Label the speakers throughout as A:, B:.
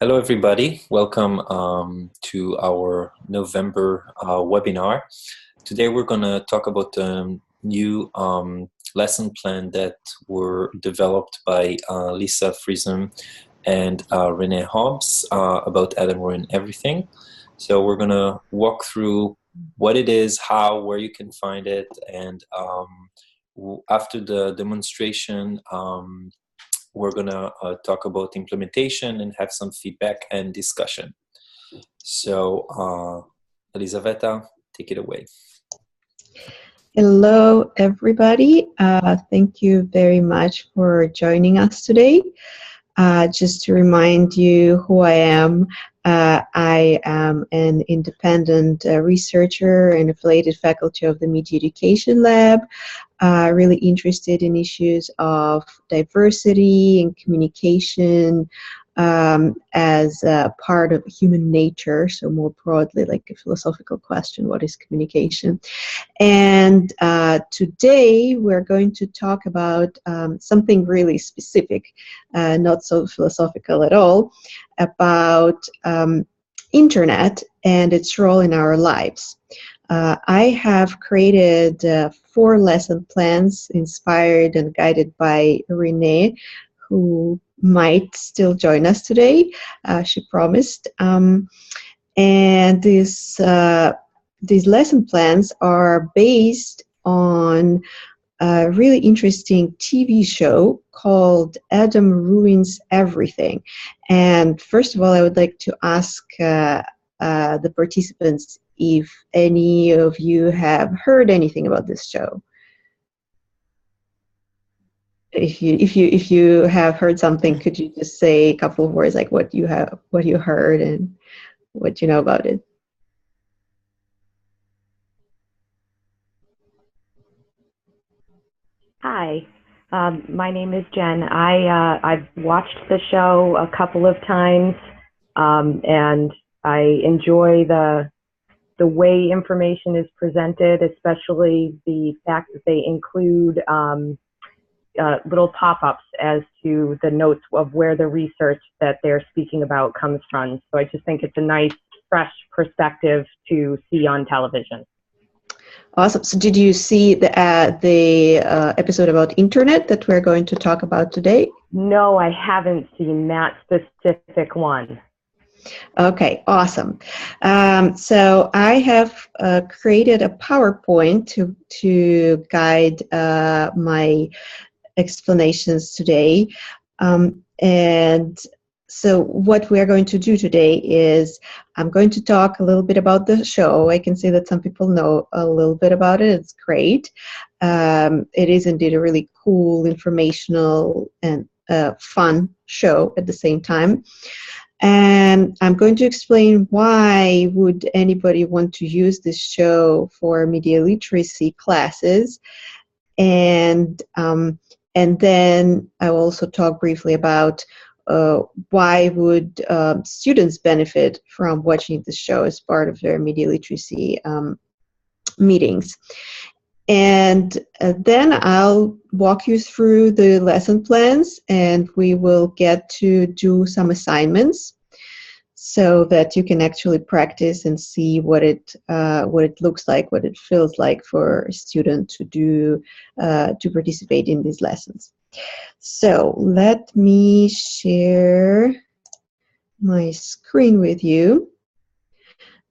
A: Hello, everybody. Welcome to our November webinar. Today, we're going to talk about the new lesson plan that were developed by Lisa Friesen and Renee Hobbs about Adam Ruin Everything. So we're going to walk through what it is, how, where you can find it, and after the demonstration, we're going to talk about implementation and have some feedback and discussion. So, Elisaveta, take it away.
B: Hello, everybody. Thank you very much for joining us today. Just to remind you who I am, I am an independent researcher and affiliated faculty of the Media Education Lab, really interested in issues of diversity and communication as part of human nature, so more broadly like a philosophical question, what is communication? And today we're going to talk about something really specific, not so philosophical at all, about internet and its role in our lives. I have created 4 lesson plans inspired and guided by Renee, who might still join us today. She promised. And these lesson plans are based on a really interesting TV show called Adam Ruins Everything. And first of all, I would like to ask the participants if any of you have heard anything about this show. If you have heard something, could you just say a couple of words, like what you heard and what you know about it?
C: Hi, my name is Jen. I've watched the show a couple of times, and I enjoy the way information is presented, especially the fact that they include little pop-ups as to the notes of where the research that they're speaking about comes from. So I just think it's a nice, fresh perspective to see on television.
B: Awesome. So did you see the episode about internet that we're going to talk about today?
C: No, I haven't seen that specific one.
B: Okay, awesome. So I have created a PowerPoint to guide my explanations today. And so what we are going to do today is I'm going to talk a little bit about the show. I can see that some people know a little bit about it. It's great. It is indeed a really cool, informational, and fun show at the same time. And I'm going to explain why would anybody want to use this show for media literacy classes. And then I will also talk briefly about why would students benefit from watching this show as part of their media literacy meetings. And then I'll walk you through the lesson plans, and we will get to do some assignments so that you can actually practice and see what it looks like, what it feels like for a student to do to participate in these lessons. So let me share my screen with you,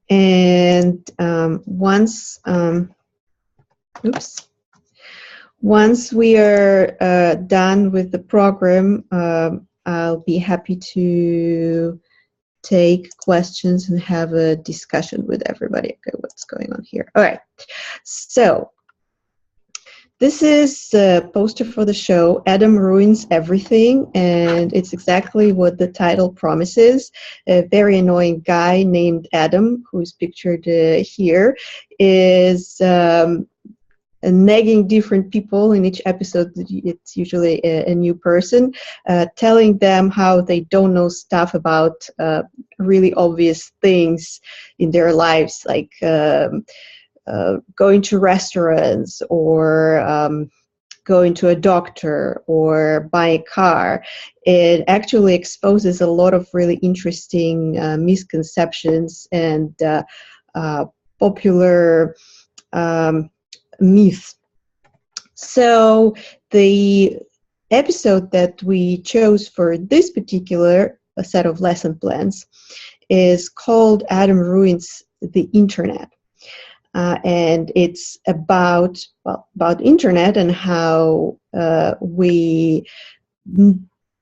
B: and once we are done with the program, I'll be happy to take questions and have a discussion with everybody. Okay, what's going on here? All right, so this is the poster for the show, Adam Ruins Everything, and it's exactly what the title promises. A very annoying guy named Adam, who's pictured here, is nagging different people in each episode. It's usually a new person, telling them how they don't know stuff about really obvious things in their lives, like going to restaurants or going to a doctor or buy a car, it actually exposes a lot of really interesting misconceptions and popular myths. So the episode that we chose for this particular set of lesson plans is called Adam Ruins the Internet. And it's about internet and how we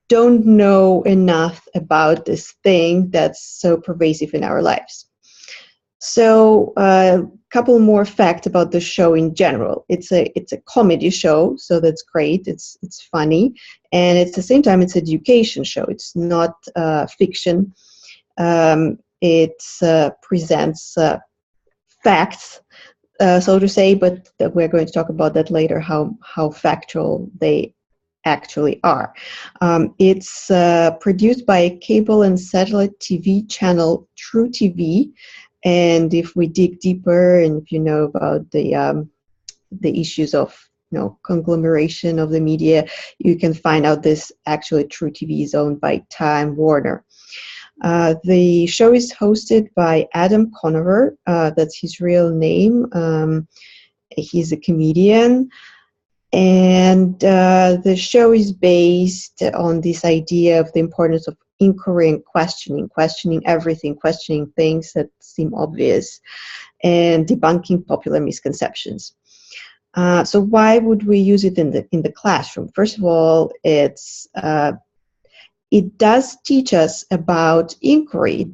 B: don't know enough about this thing that's so pervasive in our lives. So a couple more facts about the show in general. It's a comedy show, so that's great. It's funny, and at the same time, it's an education show. It's not fiction. It presents facts, so to say, but we're going to talk about that later, how factual they actually are. It's produced by a cable and satellite TV channel, True TV. And if we dig deeper, and if you know about the issues of conglomeration of the media, you can find out this actually True TV is owned by Time Warner. The show is hosted by Adam Conover. That's his real name. He's a comedian. And the show is based on this idea of the importance of inquiry and questioning everything, questioning things that seem obvious, and debunking popular misconceptions. So why would we use it in the classroom? First of all, it does teach us about inquiry.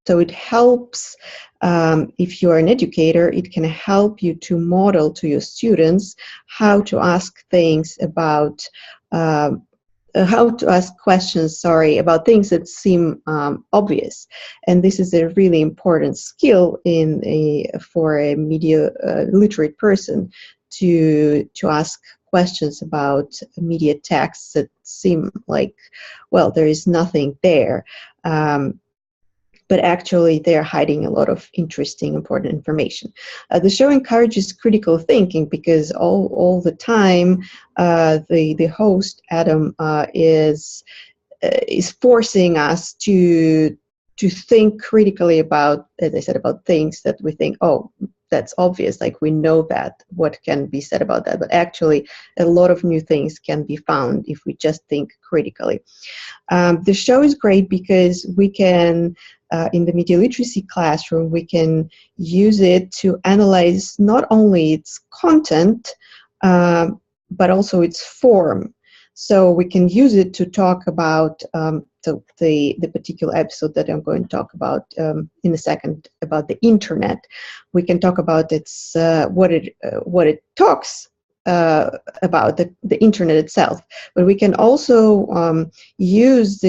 B: So it helps, if you're an educator, it can help you to model to your students how to ask things about, how to ask questions, about things that seem obvious. And this is a really important skill for a media literate person to ask questions about media texts that seem like, well, there is nothing there. But actually they're hiding a lot of interesting, important information. The show encourages critical thinking because all the time the host, Adam, is forcing us to think critically about, as I said, about things that we think, oh, that's obvious, like we know that, what can be said about that, but actually a lot of new things can be found if we just think critically. The show is great because we can, in the media literacy classroom, we can use it to analyze not only its content, but also its form. So we can use it to talk about the particular episode that I'm going to talk about in a second, about the internet. We can talk about its what it talks about, the internet itself. But we can also use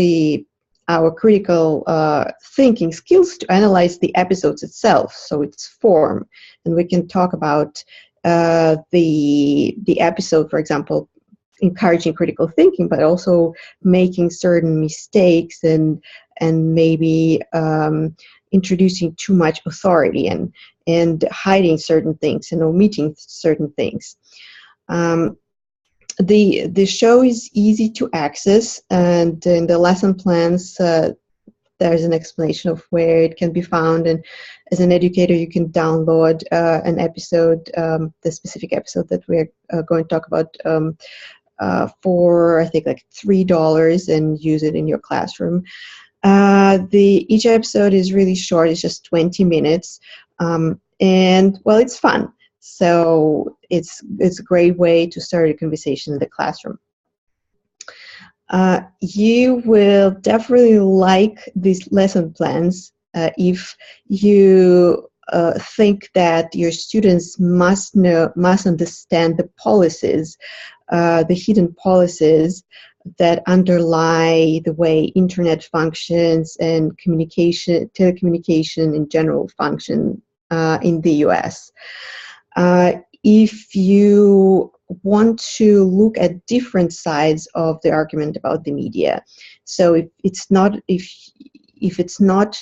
B: our critical thinking skills to analyze the episodes itself, so its form. And we can talk about the episode, for example, encouraging critical thinking, but also making certain mistakes and maybe introducing too much authority and hiding certain things and omitting certain things. The show is easy to access, and in the lesson plans there's an explanation of where it can be found, and as an educator you can download an episode, the specific episode that we're going to talk about, for I think like $3 and use it in your classroom. Each episode is really short, it's just 20 minutes, and well, it's fun. So it's a great way to start a conversation in the classroom. You will definitely like these lesson plans if you think that your students must understand the policies, the hidden policies that underlie the way internet functions and telecommunication in general function in the US. If you want to look at different sides of the argument about the media, so if it's not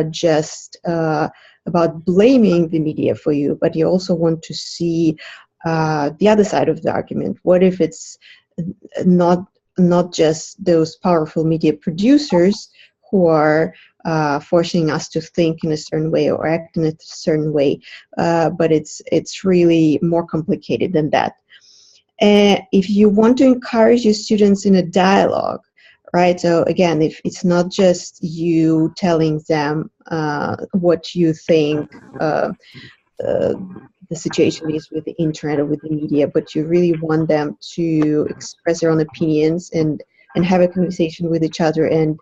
B: just about blaming the media for you, but you also want to see the other side of the argument? What if it's not just those powerful media producers who are forcing us to think in a certain way or act in a certain way, but it's really more complicated than that. And if you want to encourage your students in a dialogue, right? So again, if it's not just you telling them what you think the situation is with the internet or with the media, but you really want them to express their own opinions and have a conversation with each other and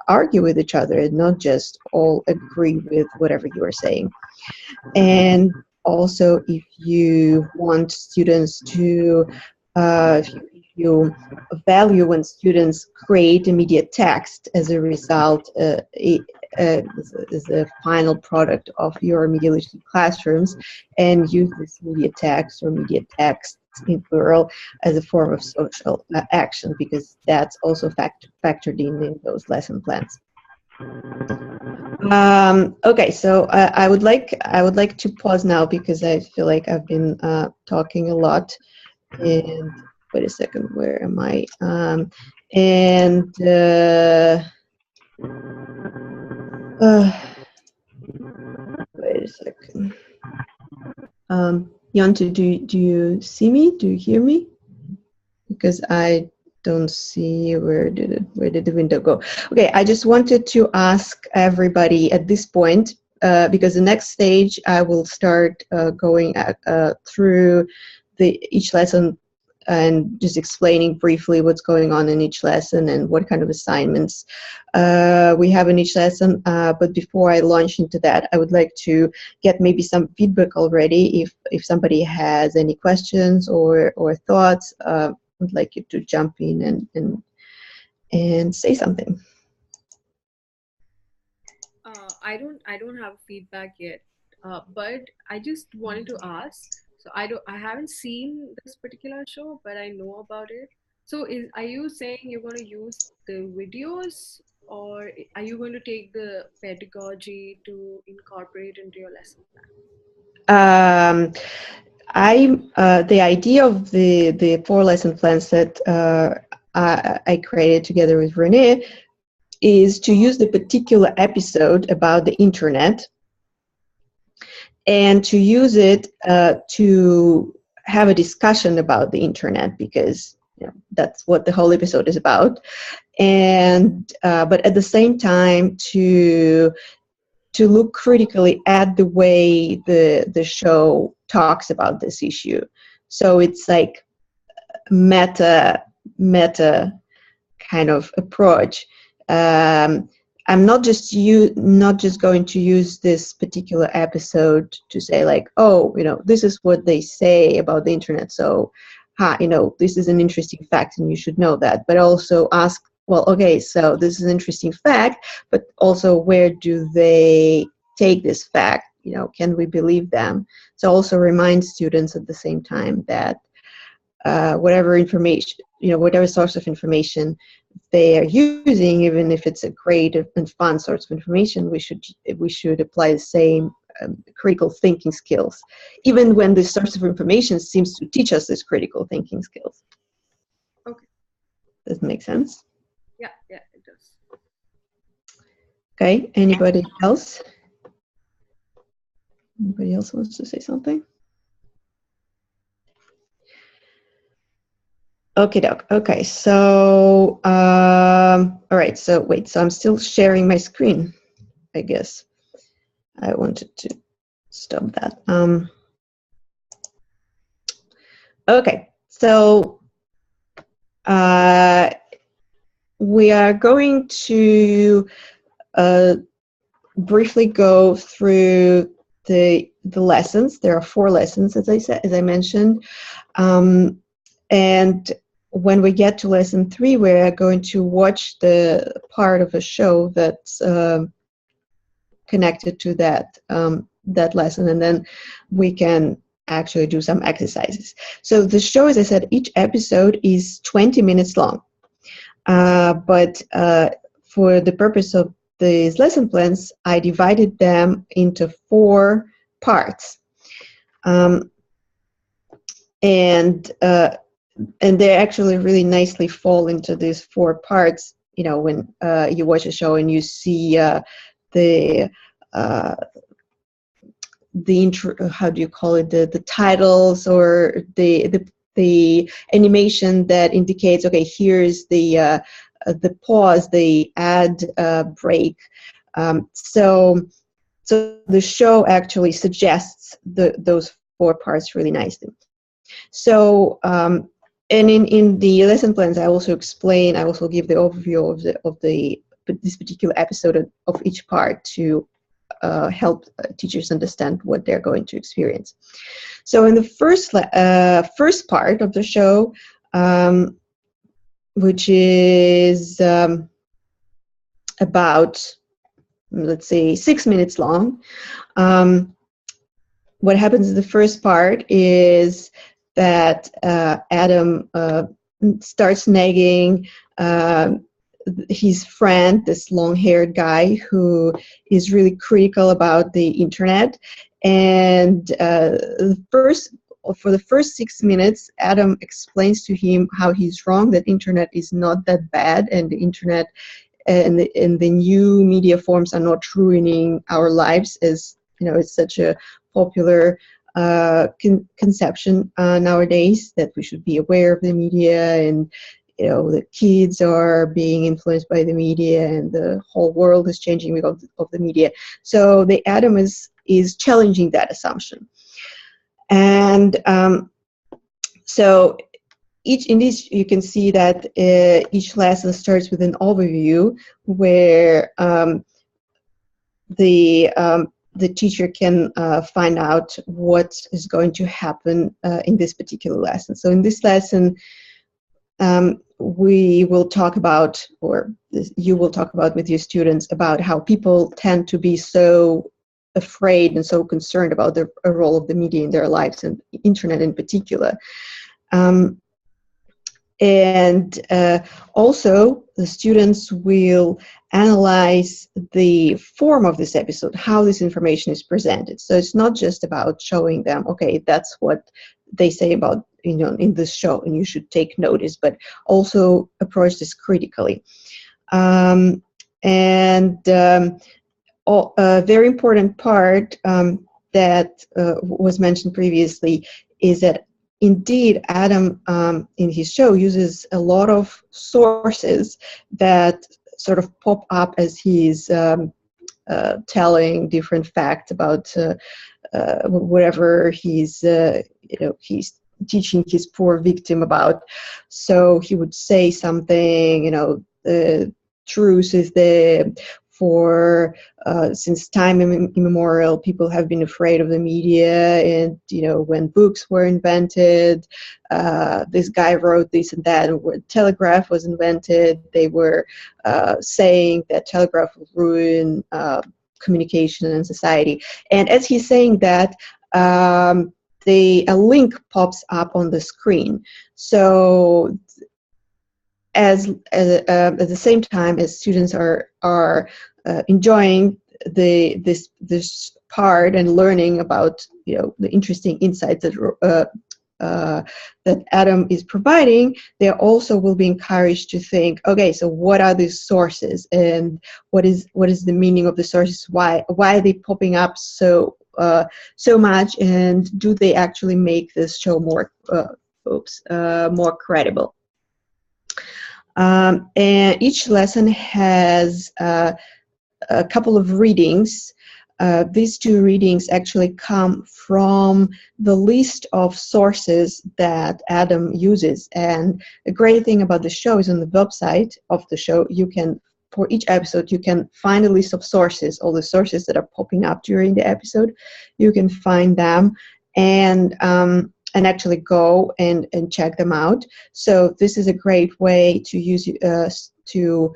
B: argue with each other and not just all agree with whatever you are saying. And also, if you want students to, if you value when students create immediate text as a result, is a final product of your media literacy classrooms, and use this media text or media texts in plural as a form of social action, because that's also factored in those lesson plans. Okay, so I would like to pause now because I feel like I've been talking a lot. And wait a second, where am I? Wait a second. Yontu, do you see me? Do you hear me? Because I don't see where did the window go. Okay, I just wanted to ask everybody at this point, because the next stage I will start going through each lesson and just explaining briefly what's going on in each lesson and what kind of assignments we have in each lesson. But before I launch into that, I would like to get maybe some feedback already. If somebody has any questions or thoughts, I would like you to jump in and say something.
D: I don't have feedback yet, but I just wanted to ask. So I haven't seen this particular show, but I know about it. So are you saying you're going to use the videos, or are you going to take the pedagogy to incorporate into your lesson plan?
B: The idea of the 4 lesson plans that I created together with Renee is to use the particular episode about the internet and to use it to have a discussion about the internet, because that's what the whole episode is about. And but at the same time to look critically at the way the show talks about this issue. So it's like meta kind of approach. I'm not just going to use this particular episode to say like, oh, this is what they say about the internet, so this is an interesting fact and you should know that. But also ask, well, okay, so this is an interesting fact, but also where do they take this fact? Can we believe them? So also remind students at the same time that whatever information, whatever source of information they are using, even if it's a great and fun source of information, we should apply the same critical thinking skills, even when the source of information seems to teach us these critical thinking skills.
D: Okay.
B: Does it make sense?
D: Yeah, it does.
B: Okay, anybody else? Anybody else wants to say something? Okay, doc. Okay, so all right. So wait. So I'm still sharing my screen. I guess I wanted to stop that. Okay, so we are going to briefly go through the lessons. There are 4 lessons, as I mentioned, and when we get to lesson 3, we're going to watch the part of a show that's connected to that lesson, and then we can actually do some exercises. So the show, as I said, each episode is 20 minutes long, but for the purpose of these lesson plans, I divided them into 4 parts. and they actually really nicely fall into these four parts. You know, when you watch a show and you see the uh, how do you call it, the titles, or the animation that indicates, okay, here's the pause, the ad break. So the show actually suggests those four parts really nicely. So and in the lesson plans, I also give the overview of this particular episode of each part to help teachers understand what they're going to experience. So in the first part of the show, which is about, let's say, 6 minutes long, what happens in the first part is that Adam starts nagging his friend, this long-haired guy who is really critical about the internet. And for the first 6 minutes, Adam explains to him how he's wrong, that internet is not that bad, and the internet and the new media forms are not ruining our lives, as you know, it's such a popular conception nowadays, that we should be aware of the media, and you know, the kids are being influenced by the media, and the whole world is changing because of the media. So the Adam is challenging that assumption. And so in this, you can see that each lesson starts with an overview where the teacher can find out what is going to happen in this particular lesson. So in this lesson, we will talk about, or you will talk about with your students, about how people tend to be so afraid and so concerned about the role of the media in their lives, and internet in particular. And also, the students will analyze the form of this episode, how this information is presented. So it's not just about showing them, okay, that's what they say about, you know, in this show, and you should take notice, but also approach this critically. A very important part that was mentioned previously is that indeed Adam in his show uses a lot of sources that sort of pop up as he's telling different facts about whatever he's teaching his poor victim about. So he would say something, you know, the truth is for since time immemorial, people have been afraid of the media, and you know, when books were invented, this guy wrote this and that, and when telegraph was invented, they were saying that telegraph will ruin communication and society. And as he's saying that, a link pops up on the screen. So at the same time as students are enjoying this part and learning about, you know, the interesting insights that that Adam is providing, they also will be encouraged to think, okay, so what are these sources, and what is the meaning of the sources? Why are they popping up so much, and do they actually make this show more more credible? And each lesson has a couple of readings. These two readings actually come from the list of sources that Adam uses. And the great thing about the show is, on the website of the show, you can, for each episode, you can find a list of sources, all the sources that are popping up during the episode. You can find them and actually go and check them out. So this is a great way to use to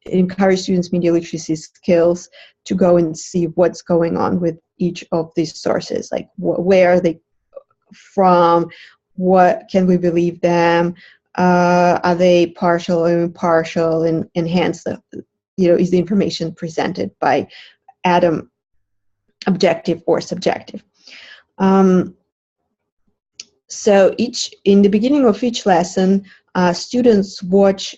B: encourage students' media literacy skills, to go and see what's going on with each of these sources, like where are they from, what can we believe them, are they partial or impartial, and hence is the information presented by Adam objective or subjective. So in the beginning of each lesson, students watch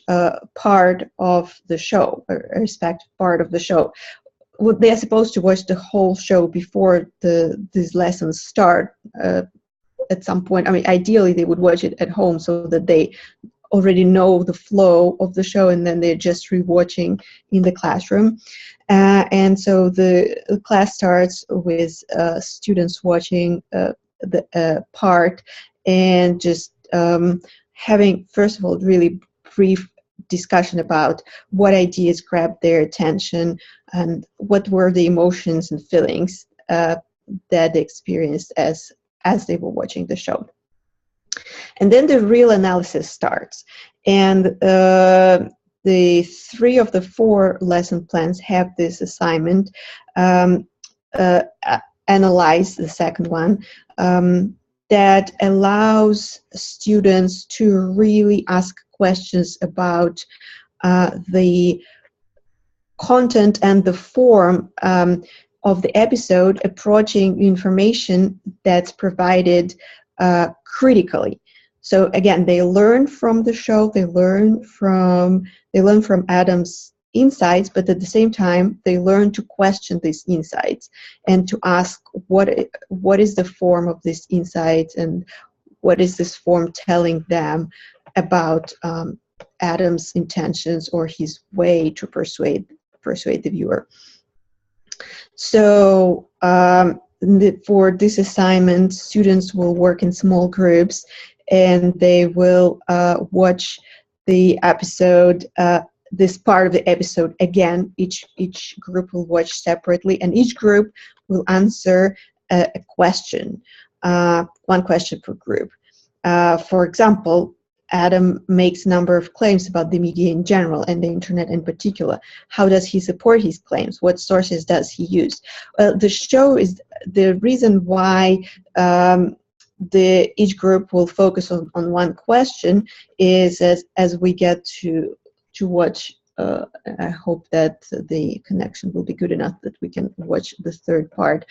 B: part of the show, a respective part of the show. Well, they are supposed to watch the whole show before these lessons start at some point. I mean, ideally they would watch it at home so that they already know the flow of the show, and then they're just rewatching in the classroom. And so the class starts with students watching the part, and just having, first of all, really brief discussion about what ideas grabbed their attention and what were the emotions and feelings that they experienced as they were watching the show. And then the real analysis starts. And the 3 of the 4 lesson plans have this assignment, analyze the second one, that allows students to really ask questions about the content and the form of the episode, approaching information that's provided critically. So again, they learn from the show, they learn from Adam's insights, but at the same time, they learn to question these insights and to ask what is the form of these insights, and what is this form telling them about Adam's intentions or his way to persuade the viewer. So for this assignment, students will work in small groups, and they will watch the episode, this part of the episode again. Each group will watch separately, and each group will answer a question, one question per group. For example, Adam makes a number of claims about the media in general and the internet in particular. How does he support his claims? What sources does he use? The show is the reason why each group will focus on one question is as we get to watch. I hope that the connection will be good enough that we can watch the third part.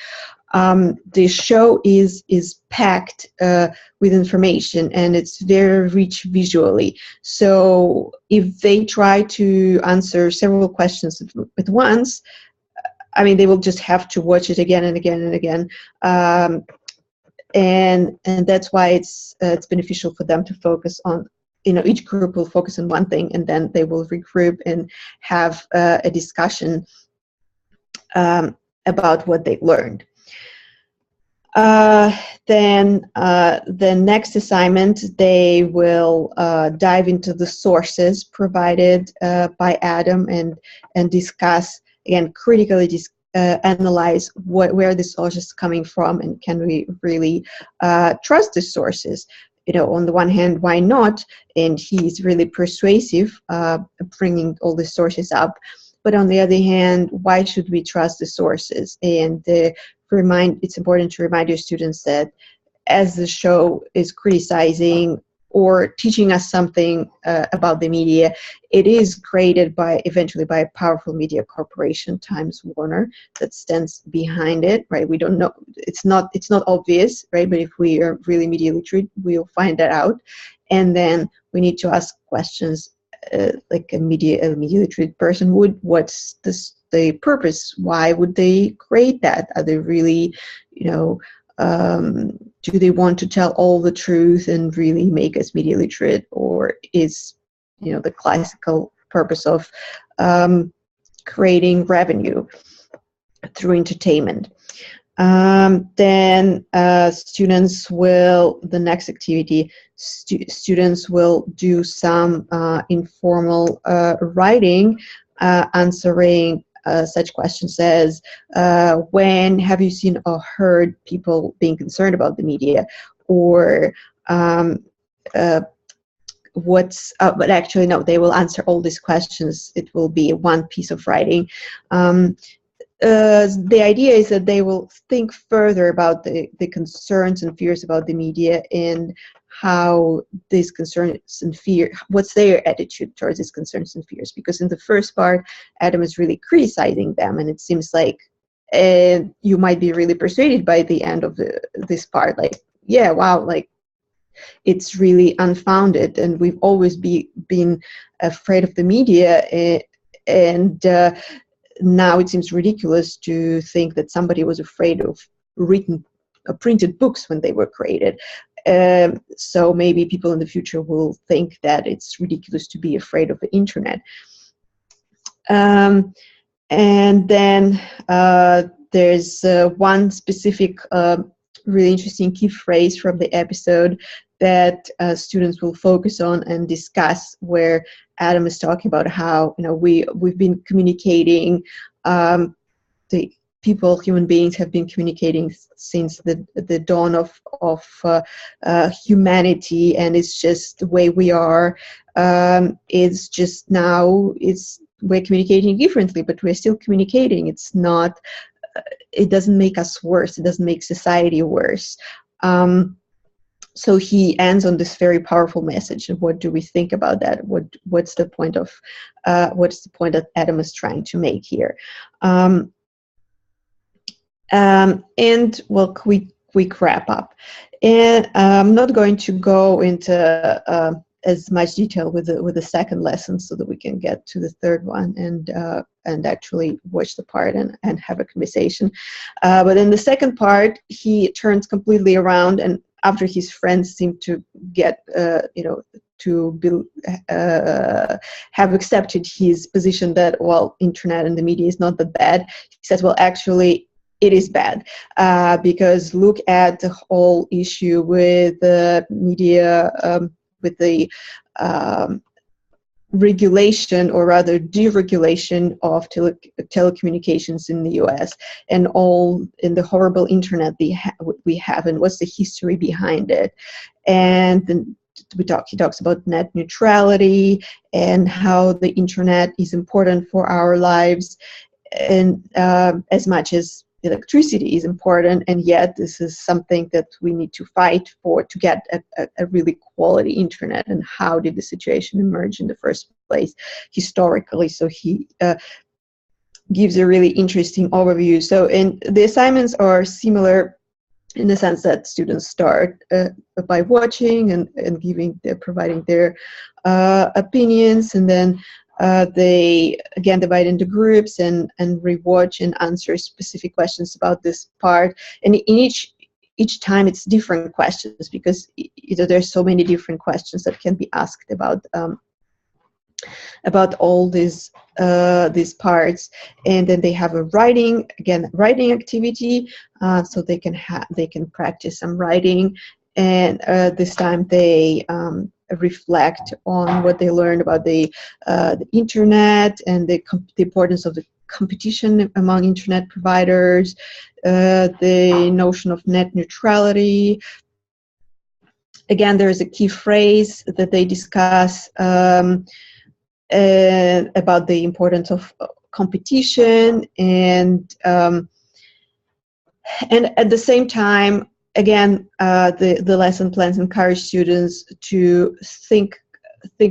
B: The show is packed with information, and it's very rich visually. So if they try to answer several questions at once, I mean, they will just have to watch it again and again and again. And that's why it's beneficial for them to focus on, each group will focus on one thing, and then they will regroup and have a discussion about what they learned. Then the next assignment, they will dive into the sources provided by Adam and discuss, again, critically analyze where the source is coming from, and can we really trust the sources. On the one hand, why not? And he's really persuasive, bringing all the sources up. But on the other hand, why should we trust the sources? And it's important to remind your students that as the show is criticizing or teaching us something about the media, it is created eventually by a powerful media corporation, Times Warner, that stands behind it, right? We don't know, it's not obvious, right? But if we are really media literate, we'll find that out. And then we need to ask questions like a media literate person would. What's the purpose? Why would they create that? Are they really, do they want to tell all the truth and really make us media literate, or is the classical purpose of creating revenue through entertainment? Then students will, the next activity, students will do some informal writing, answering such questions as, when have you seen or heard people being concerned about the media? Or but actually no, they will answer all these questions. It will be one piece of writing. The idea is that they will think further about the concerns and fears about the media, and how these concerns and fear, what's their attitude towards these concerns and fears. Because in the first part, Adam is really criticizing them, and it seems like you might be really persuaded by the end of this part. Like, yeah, wow, like it's really unfounded, and we've always been afraid of the media, and now it seems ridiculous to think that somebody was afraid of written printed books when they were created. So maybe people in the future will think that it's ridiculous to be afraid of the internet. And then there's one specific really interesting key phrase from the episode that students will focus on and discuss, where Adam is talking about how we've been communicating, the human beings have been communicating since the dawn of humanity, and it's just the way we are. It's just now we're communicating differently, but we're still communicating. It's not. It doesn't make us worse. It doesn't make society worse. So he ends on this very powerful message. And what do we think about that? What's the point that Adam is trying to make here? And well, quick wrap up. And I'm not going to go into as much detail with the second lesson, so that we can get to the third one and actually watch the part and have a conversation. But in the second part, he turns completely around, and after his friends seem to get have accepted his position that, well, internet and the media is not that bad, he says, well, actually it is bad, because look at the whole issue with the media, with the regulation, or rather deregulation, of telecommunications in the US, and all in the horrible internet we have, and what's the history behind it. And then he talks about net neutrality and how the internet is important for our lives, and as much as electricity is important, and yet this is something that we need to fight for, to get a really quality internet. And how did the situation emerge in the first place historically? So he gives a really interesting overview. So the assignments are similar in the sense that students start by watching and providing their opinions, and then they again divide into groups and rewatch and answer specific questions about this part. And in each time it's different questions, because there's so many different questions that can be asked about all these parts. And then they have a writing activity, so they can practice some writing. And this time they reflect on what they learned about the internet, and the importance of the competition among internet providers, the notion of net neutrality. Again, there is a key phrase that they discuss about the importance of competition, and at the same time, again, the lesson plans encourage students to think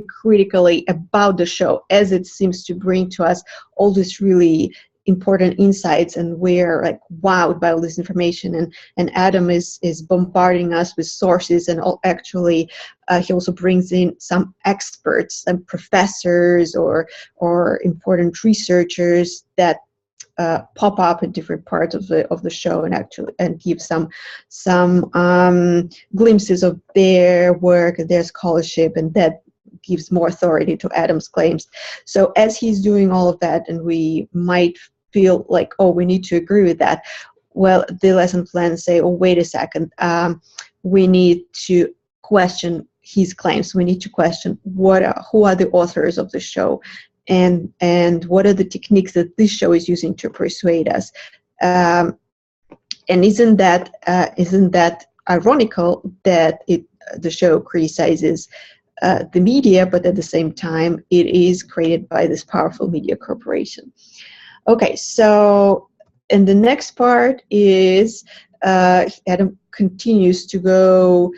B: critically about the show, as it seems to bring to us all these really important insights, and we're like wowed by all this information. And Adam is bombarding us with sources, and actually he also brings in some experts and professors or important researchers that pop up in different parts of the show, and give some glimpses of their work and their scholarship, and that gives more authority to Adam's claims. So as he's doing all of that, and we might feel like, oh, we need to agree with that, well, the lesson plans say, oh, wait a second, we need to question his claims. We need to question who are the authors of the show, and what are the techniques that this show is using to persuade us. And isn't that ironical that the show criticizes the media, but at the same time it is created by this powerful media corporation. Okay, so and the next part is Adam continues to go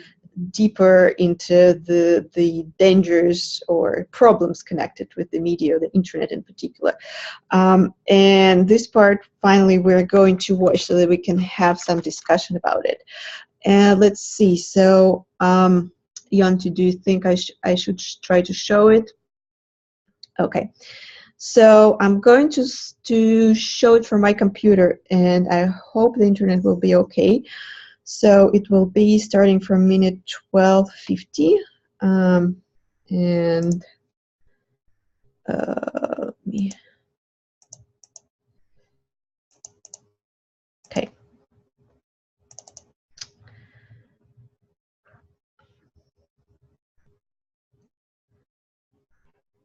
B: deeper into the dangers or problems connected with the media, the internet in particular. And this part, finally, we're going to watch so that we can have some discussion about it. And let's see. So Yonti, do you think I should try to show it? Okay. So I'm going to show it from my computer, and I hope the internet will be okay. So it will be starting from minute 12:50, and let me. Okay.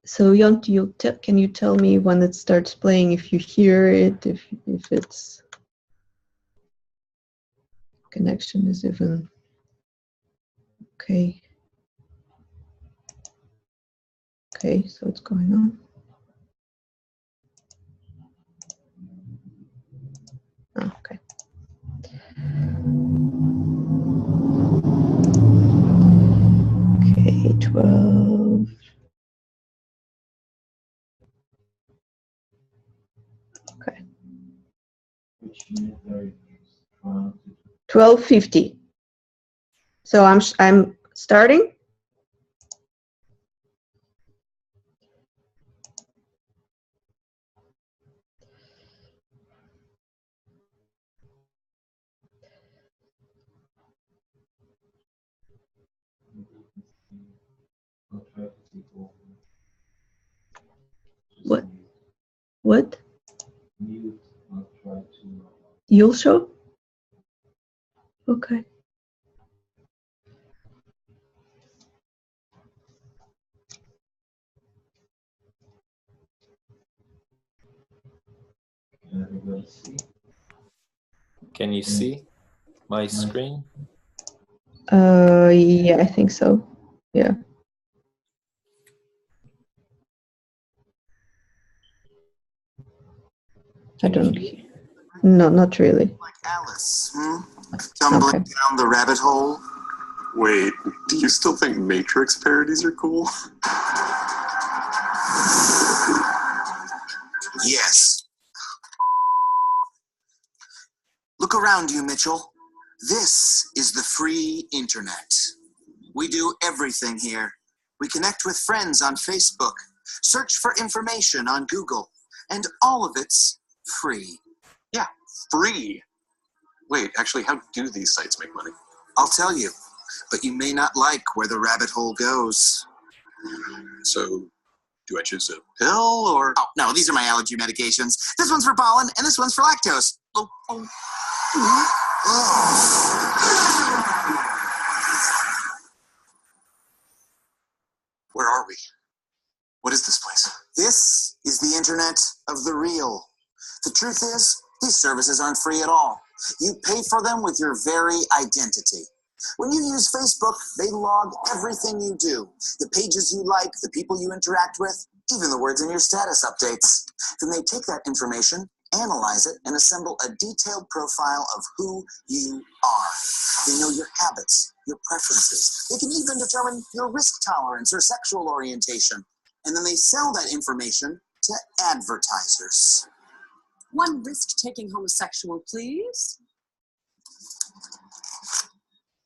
B: So Yonti, can you tell me when it starts playing, if you hear it, if its connection is even okay? Okay, so it's going on. Oh, okay. Okay, 12. Okay. 12:50. So I'm starting. What? What? You'll show? Okay.
A: Can you see my screen?
B: Yeah, I think so. Yeah. I don't. No, not really.
E: Like Alice, Stumbling down the rabbit hole.
F: Wait, do you still think Matrix parodies are cool?
E: Yes. Look around you, Mitchell. This is the free internet. We do everything here. We connect with friends on Facebook, search for information on Google, and all of it's free.
F: Yeah, free. Wait, actually, how do these sites make money?
E: I'll tell you, but you may not like where the rabbit hole goes.
F: So, do I choose a pill or?
E: Oh, no, these are my allergy medications. This one's for pollen, and this one's for lactose. Oh, oh.
F: Where are we? What is this place?
E: This is the internet of the real. The truth is, these services aren't free at all. You pay for them with your very identity. When you use Facebook, they log everything you do. The pages you like, the people you interact with, even the words in your status updates. Then they take that information, analyze it, and assemble a detailed profile of who you are. They know your habits, your preferences. They can even determine your risk tolerance or sexual orientation. And then they sell that information to advertisers.
G: One risk-taking homosexual, please.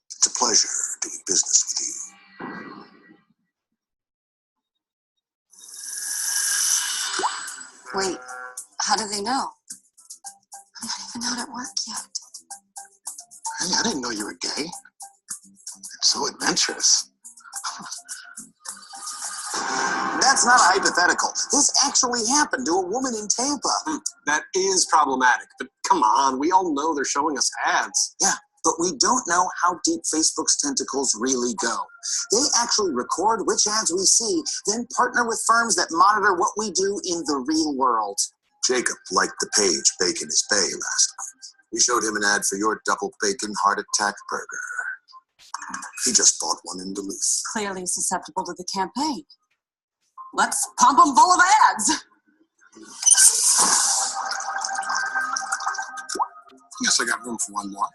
E: It's a pleasure doing business with you.
G: Wait, how do they know? I'm not even out at work yet.
E: Hey, I didn't know you were gay. It's so adventurous. That's not a hypothetical. This actually happened to a woman in Tampa.
F: That is problematic, but come on, we all know they're showing us ads.
E: Yeah, but we don't know how deep Facebook's tentacles really go. They actually record which ads we see, then partner with firms that monitor what we do in the real world. Jacob liked the page Bacon is Bay last month. We showed him an ad for your double bacon heart attack burger. He just bought one in Duluth.
G: Clearly susceptible to the campaign. Let's pump them full of ads.
E: Yes, I got room for one more.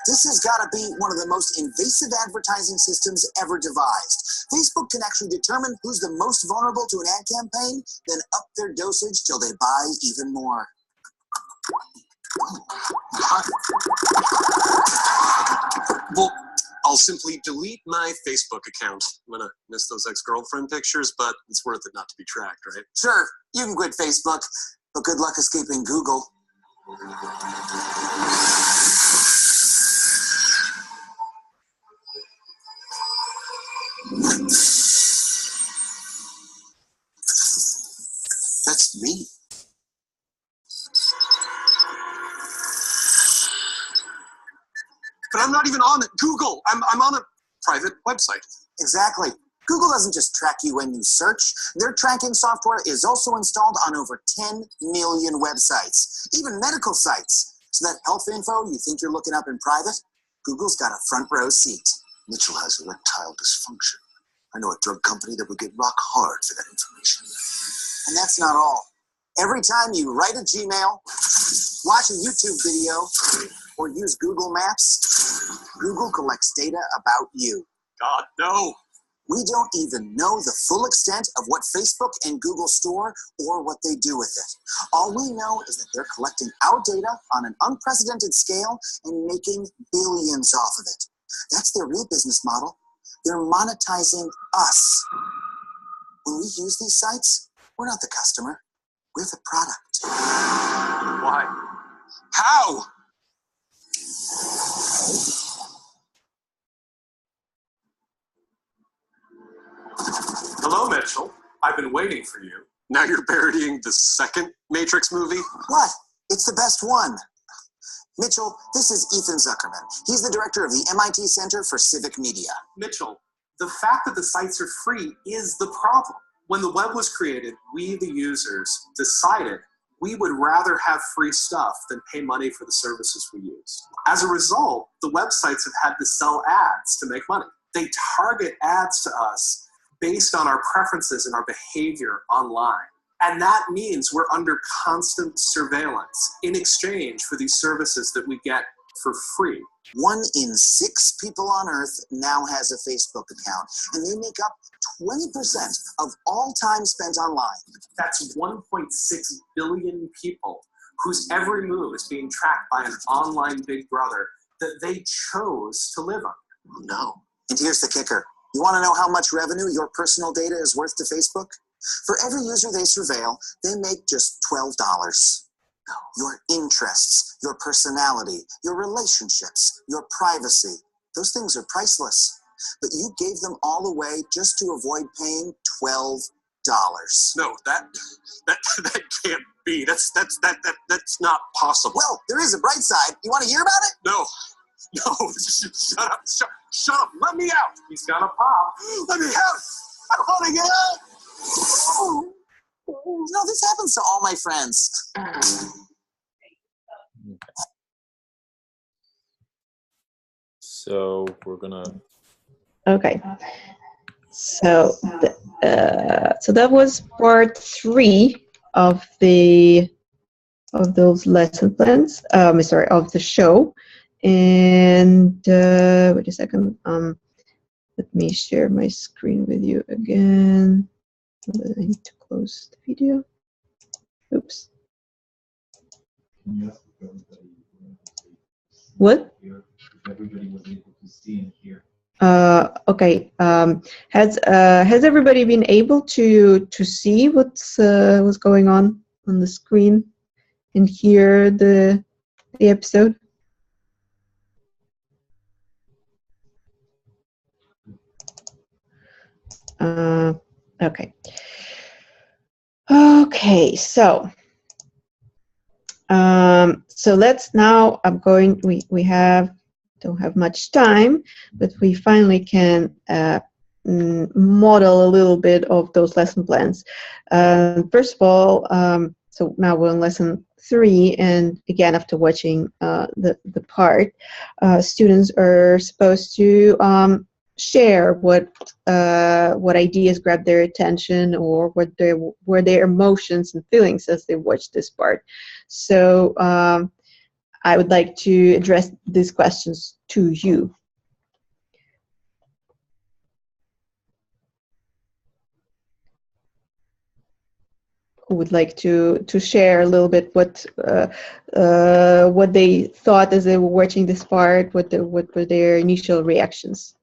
E: This has got to be one of the most invasive advertising systems ever devised. Facebook can actually determine who's the most vulnerable to an ad campaign, then up their dosage till they buy even more.
F: Well, I'll simply delete my Facebook account. I'm gonna miss those ex-girlfriend pictures, but it's worth it not to be tracked, right?
E: Sure, you can quit Facebook, but good luck escaping Google. That's me.
F: But I'm not even on Google. I'm on a private website.
E: Exactly. Google doesn't just track you when you search. Their tracking software is also installed on over 10 million websites, even medical sites. So that health info you think you're looking up in private, Google's got a front row seat.
H: Mitchell has erectile dysfunction. I know a drug company that would get rock hard for that information.
E: And that's not all. Every time you write a Gmail, watch a YouTube video, or use Google Maps, Google collects data about you.
F: God, no.
E: We don't even know the full extent of what Facebook and Google store or what they do with it. All we know is that they're collecting our data on an unprecedented scale and making billions off of it. That's their real business model. They're monetizing us. When we use these sites, we're not the customer. We're the product.
F: Why? How? Hello, Mitchell. I've been waiting for you. Now you're parodying the second Matrix movie?
E: What? It's the best one. Mitchell, this is Ethan Zuckerman. He's the director of the MIT Center for Civic Media.
F: Mitchell, the fact that the sites are free is the problem. When the web was created, we, the users, decided we would rather have free stuff than pay money for the services we use. As a result, the websites have had to sell ads to make money. They target ads to us based on our preferences and our behavior online. And that means we're under constant surveillance in exchange for these services that we get for free.
E: 1 in 6 people on Earth now has a Facebook account, and they make up 20% of all time spent online.
F: That's 1.6 billion people whose every move is being tracked by an online big brother that they chose to live on.
H: No.
E: And here's the kicker. You want to know how much revenue your personal data is worth to Facebook? For every user they surveil, they make just $12. Your interests, your personality, your relationships, your privacy, those things are priceless. But you gave them all away just to avoid paying $12.
F: No, that can't be. That's not possible.
E: Well, there is a bright side. You want to hear about it?
F: No, shut up. Let me out. He's got a pop.
E: Let me out. I want to get out. Oh. No, this happens to all my friends.
A: So we're gonna.
B: Okay. So, so that was part 3 of those lesson plans. Sorry, of the show. And wait a second. Let me share my screen with you again. I need to close the video. Oops. What?
I: Everybody was able to see and hear.
B: Okay. Has everybody been able to see what's going on the screen and hear the episode? Okay. Okay. So. So let's now. We don't have much time, but we finally can model a little bit of those lesson plans. First of all, so now we're on lesson 3, and again, after watching the part, students are supposed to share what ideas grab their attention, or what were their emotions and feelings as they watched this part. So I would like to address these questions to you. who would like to share a little bit what they thought as they were watching this part, what were their initial reactions?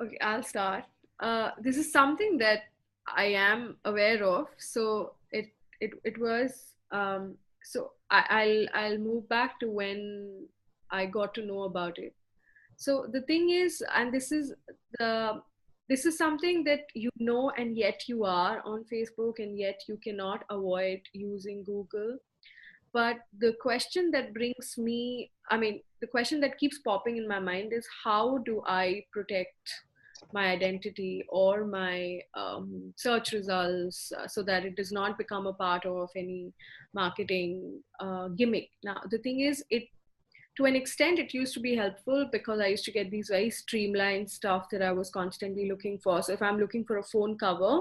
D: Okay, I'll start. This is something that I am aware of. So it was so I'll move back to when I got to know about it. So the thing is, and the this is something that you know, and yet you are on Facebook, and yet you cannot avoid using Google. But the question that brings me, I mean, the question that keeps popping in my mind is, how do I protect my identity or my search results, so that it does not become a part of any marketing gimmick? Now, the thing is, it to an extent it used to be helpful because I used to get these very streamlined stuff that I was constantly looking for. So if I'm looking for a phone cover,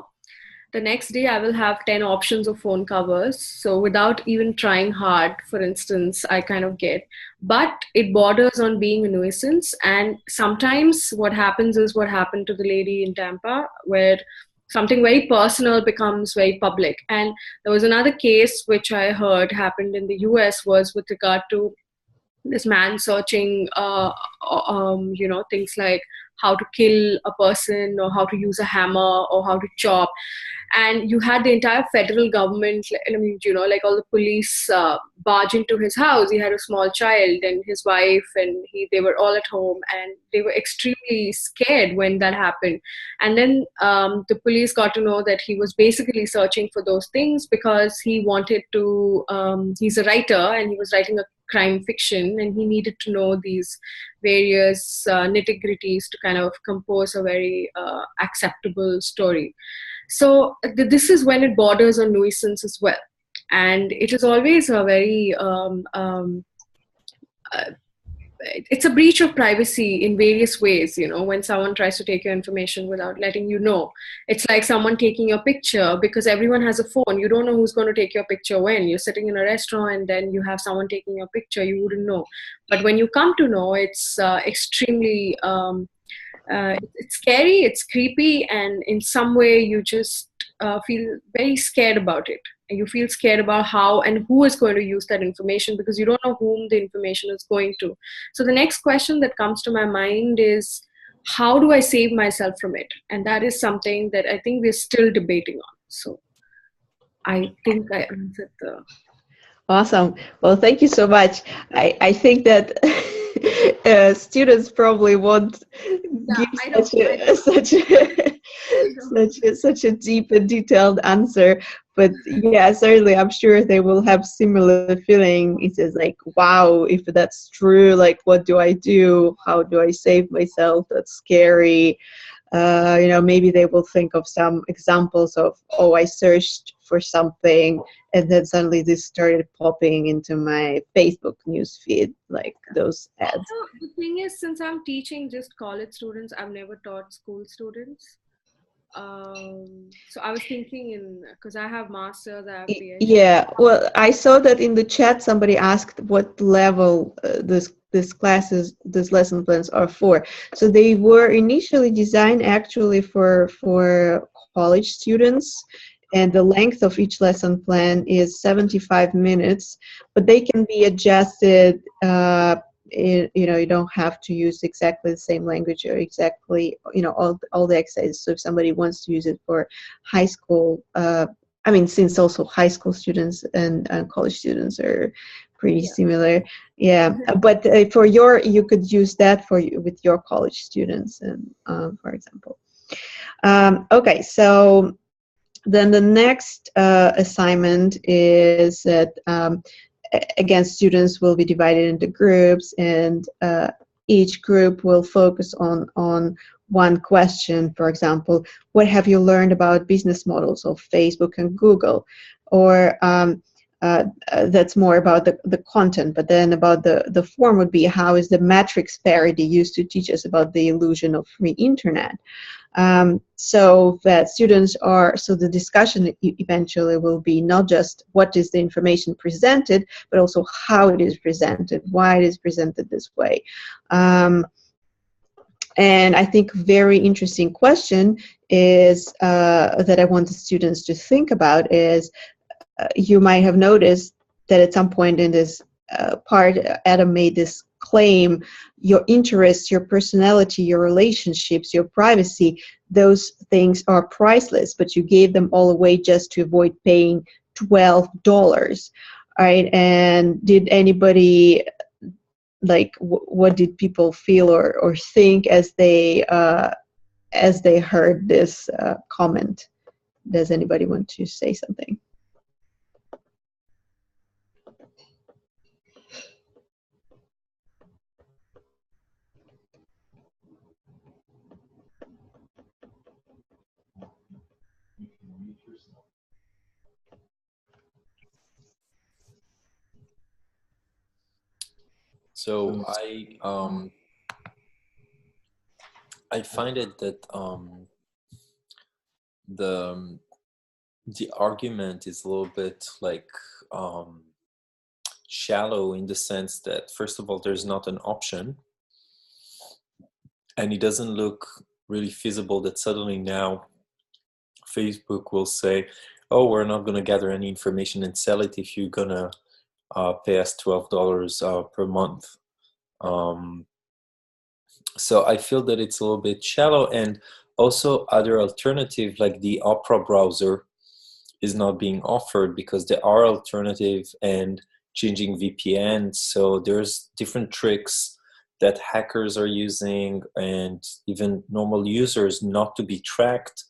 D: the next day I will have 10 options of phone covers. So without even trying hard, for instance, I kind of get, but it borders on being a nuisance. And sometimes what happens is what happened to the lady in Tampa, where something very personal becomes very public. And there was another case which I heard happened in the US, was with regard to this man searching things like how to kill a person, or how to use a hammer, or how to chop. And you had the entire federal government, I mean, like all the police barge into his house. He had a small child and his wife, and they were all at home, and they were extremely scared when that happened. And then the police got to know that he was basically searching for those things because he wanted to, he's a writer and he was writing a crime fiction, and he needed to know these various nitty-gritties to kind of compose a very acceptable story. So this is when it borders on nuisance as well. And it is always a very it's a breach of privacy in various ways, when someone tries to take your information without letting you know. It's like someone taking your picture, because everyone has a phone. You don't know who's going to take your picture when. You're sitting in a restaurant and then you have someone taking your picture, you wouldn't know. But when you come to know, it's extremely, it's scary, it's creepy, and in some way you just feel very scared about it. You feel scared about how and who is going to use that information, because you don't know whom the information is going to. So the next question that comes to my mind is, how do I save myself from it? And that is something that I think we're still debating on. So I think I answered the...
B: Awesome. Well, thank you so much. I think that students probably won't give such a deep and detailed answer. But yeah, certainly, I'm sure they will have similar feeling. It says like, wow, if that's true, like, what do I do? How do I save myself? That's scary. Maybe they will think of some examples of, oh, I searched for something, and then suddenly this started popping into my Facebook newsfeed, like those ads.
D: Also, the thing is, since I'm teaching just college students, I've never taught school students. So I was thinking, because I have masters, I have PhD.
B: Yeah, well, I saw that in the chat somebody asked what level this lesson plans are for. So they were initially designed actually for college students, and the length of each lesson plan is 75 minutes, but they can be adjusted. You don't have to use exactly the same language or exactly, all the exercises. So if somebody wants to use it for high school, since also high school students and college students are pretty similar. Yeah, but you could use that with your college students, and for example. Okay, so then the next assignment is that again, students will be divided into groups, and each group will focus on one question. For example, what have you learned about business models of Facebook and Google? Or that's more about the content, but then about the form would be, how is the matrix parody used to teach us about the illusion of free internet? So that the discussion eventually will be not just what is the information presented, but also how it is presented, why it is presented this way. And I think very interesting question is that I want the students to think about is you might have noticed that at some point in this part, Adam made this claim: your interests, your personality, your relationships, your privacy, those things are priceless, but you gave them all away just to avoid paying $12. All right. And did anybody, like, what did people feel or think as they heard this comment? Does anybody want to say something?
I: You can mute yourself.
A: So I find it that the argument is a little bit like shallow, in the sense that, first of all, there's not an option, and it doesn't look really feasible that suddenly now Facebook will say, oh, we're not going to gather any information and sell it if you're going to pay us $12 per month. So I feel that it's a little bit shallow, and also other alternative like the Opera browser is not being offered because there are alternative and changing VPN. So there's different tricks that hackers are using and even normal users not to be tracked,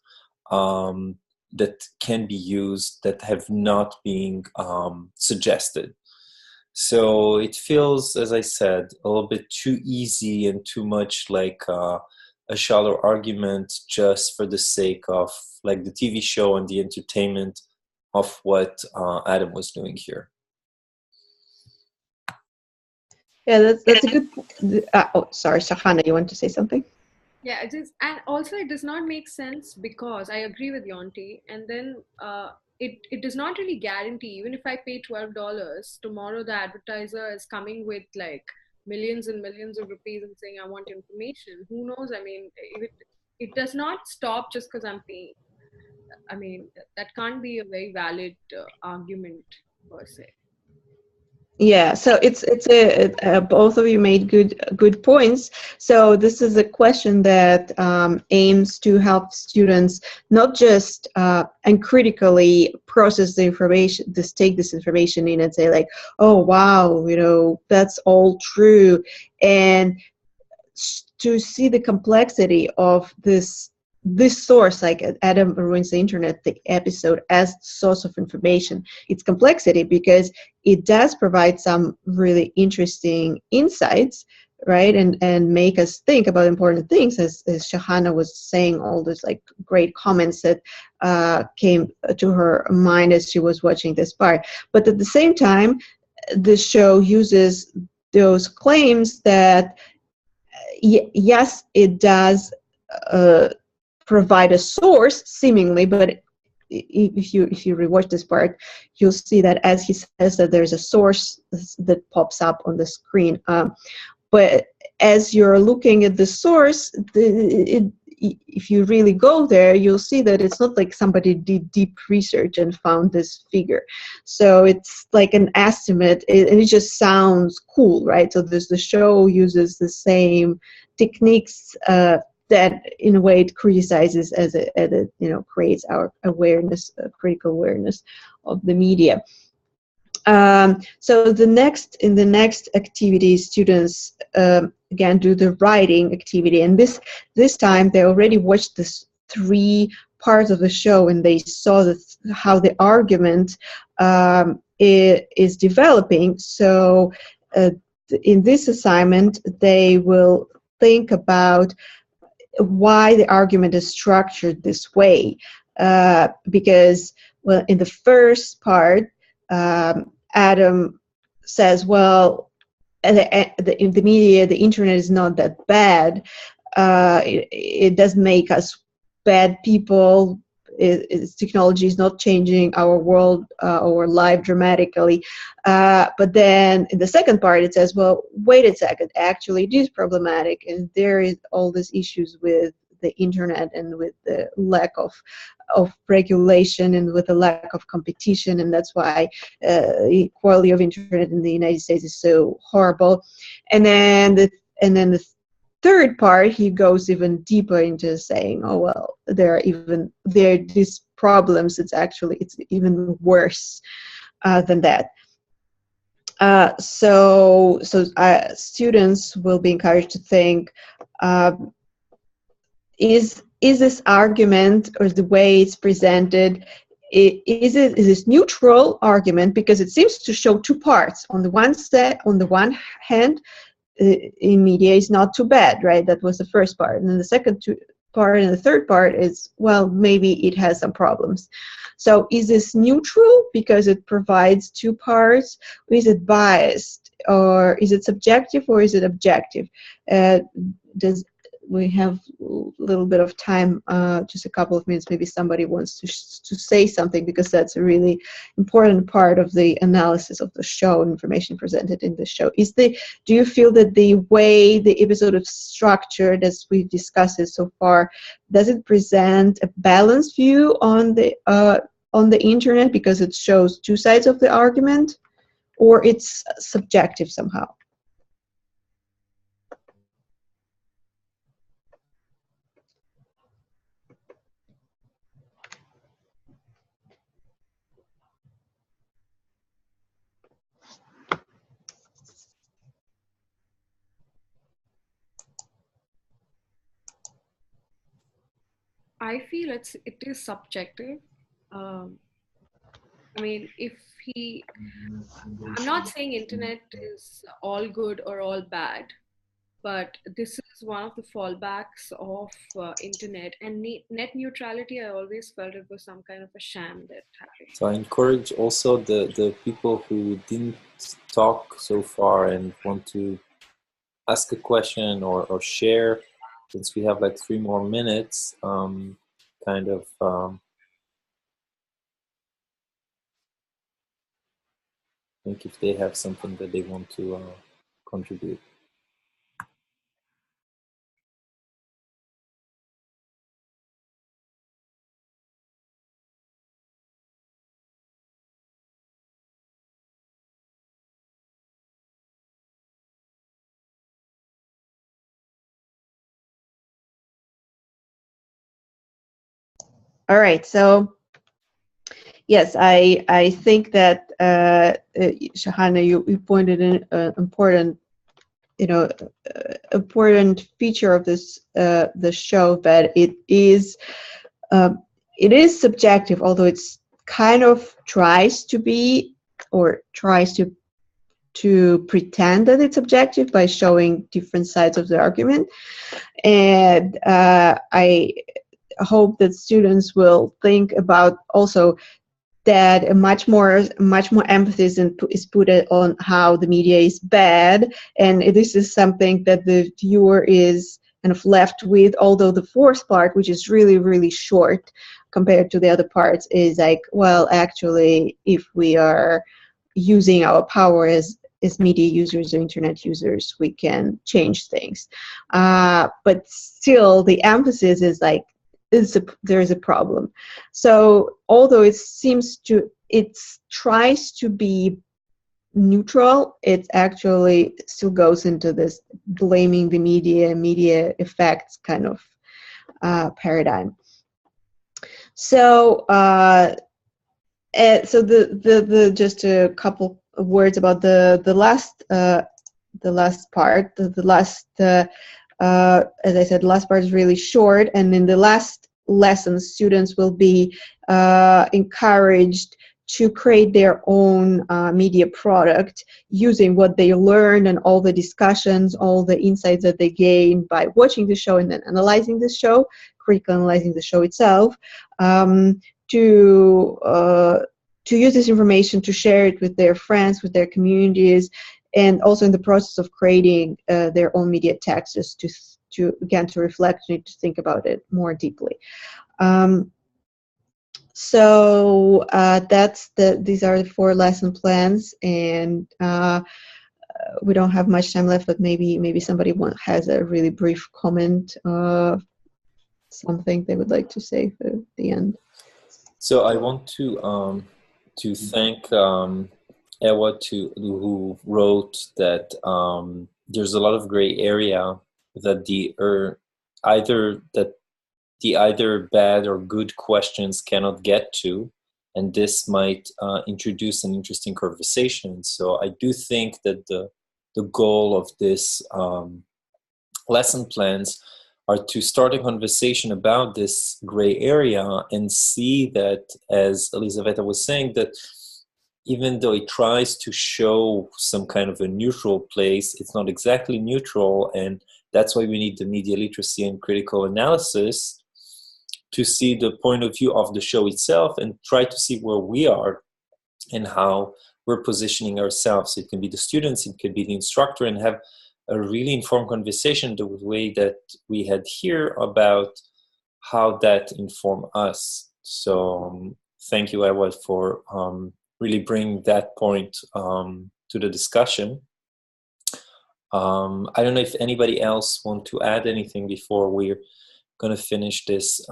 A: that can be used, that have not been suggested. So it feels, as I said, a little bit too easy and too much like a shallow argument just for the sake of like the TV show and the entertainment of what Adam was doing here.
B: Yeah, that's a good. Oh, sorry, Shahana, you want to say something?
D: Yeah, and also it does not make sense because I agree with Yonti, and then it does not really guarantee, even if I pay $12, tomorrow the advertiser is coming with like millions and millions of rupees and saying I want information. Who knows? I mean, it does not stop just because I'm paying. I mean, that can't be a very valid argument per se.
B: Yeah, so it's both of you made good points. So this is a question that aims to help students not just and critically process the information, just take this information in and say like, oh wow, that's all true, and to see the complexity of this source, like Adam Ruins the Internet, the episode, as source of information. Its complexity, because it does provide some really interesting insights, right, and make us think about important things, as Shahana was saying, all those like great comments that came to her mind as she was watching this part. But at the same time, the show uses those claims that yes, it does provide a source seemingly, but if you rewatch this part, you'll see that as he says that there's a source that pops up on the screen. But as you're looking at the source, if you really go there, you'll see that it's not like somebody did deep research and found this figure. So it's like an estimate, and it just sounds cool, right? So the show uses the same techniques that, in a way, it criticizes as it creates our awareness, critical awareness of the media. So in the next activity, students again do the writing activity, and this time they already watched this 3 parts of the show, and they saw how the argument is developing. So in this assignment, they will think about why the argument is structured this way, because, well, in the first part, Adam says, well, in the media, the internet is not that bad. It does make us bad people, technology is not changing our world or life dramatically. But then in the second part, it says, well, wait a second, actually it is problematic, and there is all these issues with the internet and with the lack of regulation and with the lack of competition, and that's why quality of internet in the United States is so horrible. And then the third part, he goes even deeper into saying, oh well, there are these problems. It's even worse than that. So students will be encouraged to think, is this argument, or the way it's presented, is this neutral argument, because it seems to show two parts. On the one hand, in media is not too bad, right? That was the first part. And then the second part and the third part is, well, maybe it has some problems. So is this neutral because it provides two parts? Or is it biased? Or is it subjective, or is it objective? We have a little bit of time, just a couple of minutes. Maybe somebody wants to say something, because that's a really important part of the analysis of the show, information presented in the show. Do you feel that the way the episode is structured, as we've discussed it so far, does it present a balanced view on the internet, because it shows two sides of the argument, or it's subjective somehow?
D: I feel it is subjective. Um, I mean, I'm not saying internet is all good or all bad, but this is one of the fallbacks of internet. And net neutrality, I always felt it was some kind of a sham that happened.
A: So I encourage also the people who didn't talk so far and want to ask a question or share, since we have like 3 more minutes, think if they have something that they want to contribute.
B: All right, so yes, I think that Shahana, you pointed in an important important feature of this the show, that it is subjective, although it's kind of tries to be, or tries to pretend that it's objective by showing different sides of the argument. And I hope that students will think about also that much more emphasis is put on how the media is bad, and this is something that the viewer is kind of left with, although the fourth part, which is really, really short compared to the other parts, is like, well, actually, if we are using our power as media users or internet users, we can change things. But still, the emphasis is like, there is a problem. So although it tries to be neutral, it actually still goes into this blaming the media effects kind of paradigm. So the just a couple of words about the last part. The last as I said, the last part is really short, and in the last lesson, students will be encouraged to create their own media product using what they learned and all the discussions, all the insights that they gain by watching the show and then analyzing the show, critically analyzing the show itself, to use this information to share it with their friends, with their communities, and also in the process of creating their own media texts to again, to reflect and to think about it more deeply. So these are the 4 lesson plans, and we don't have much time left, but maybe somebody has a really brief comment, something they would like to say for the end.
A: So I want to thank Ewa who wrote that there's a lot of gray area that either bad or good questions cannot get to, and this might introduce an interesting conversation. So I do think that the goal of this lesson plans are to start a conversation about this gray area and see that, as Elisaveta was saying, that even though it tries to show some kind of a neutral place, it's not exactly neutral, and that's why we need the media literacy and critical analysis to see the point of view of the show itself and try to see where we are and how we're positioning ourselves. It can be the students, it could be the instructor, and have a really informed conversation the way that we had here about how that inform us. So thank you, Ewa, for really bringing that point to the discussion. I don't know if anybody else want to add anything before we're going to finish this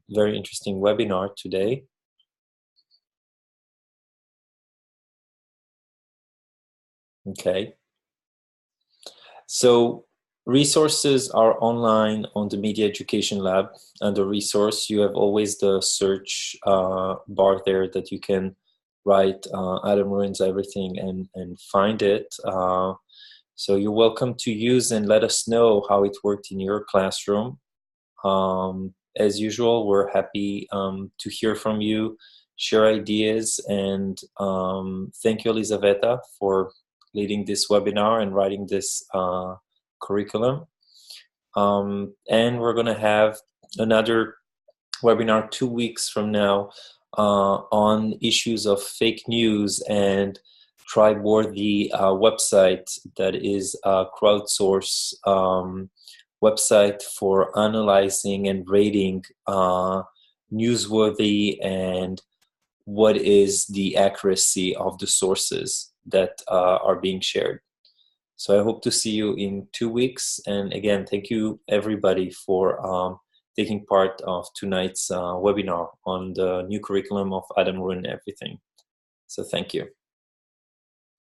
A: very interesting webinar today. Okay. So resources are online on the Media Education Lab. Under resource, you have always the search bar there that you can write Adam Ruins Everything and find it. So you're welcome to use and let us know how it worked in your classroom. As usual, we're happy to hear from you, share ideas, and thank you, Elisaveta, for leading this webinar and writing this curriculum. And we're going to have another webinar 2 weeks from now on issues of fake news and Tribe-worthy website that is a crowdsource website for analyzing and rating newsworthy and what is the accuracy of the sources that are being shared. So I hope to see you in 2 weeks. And again, thank you everybody for taking part of tonight's webinar on the new curriculum of Adam Ruin Everything. So thank you.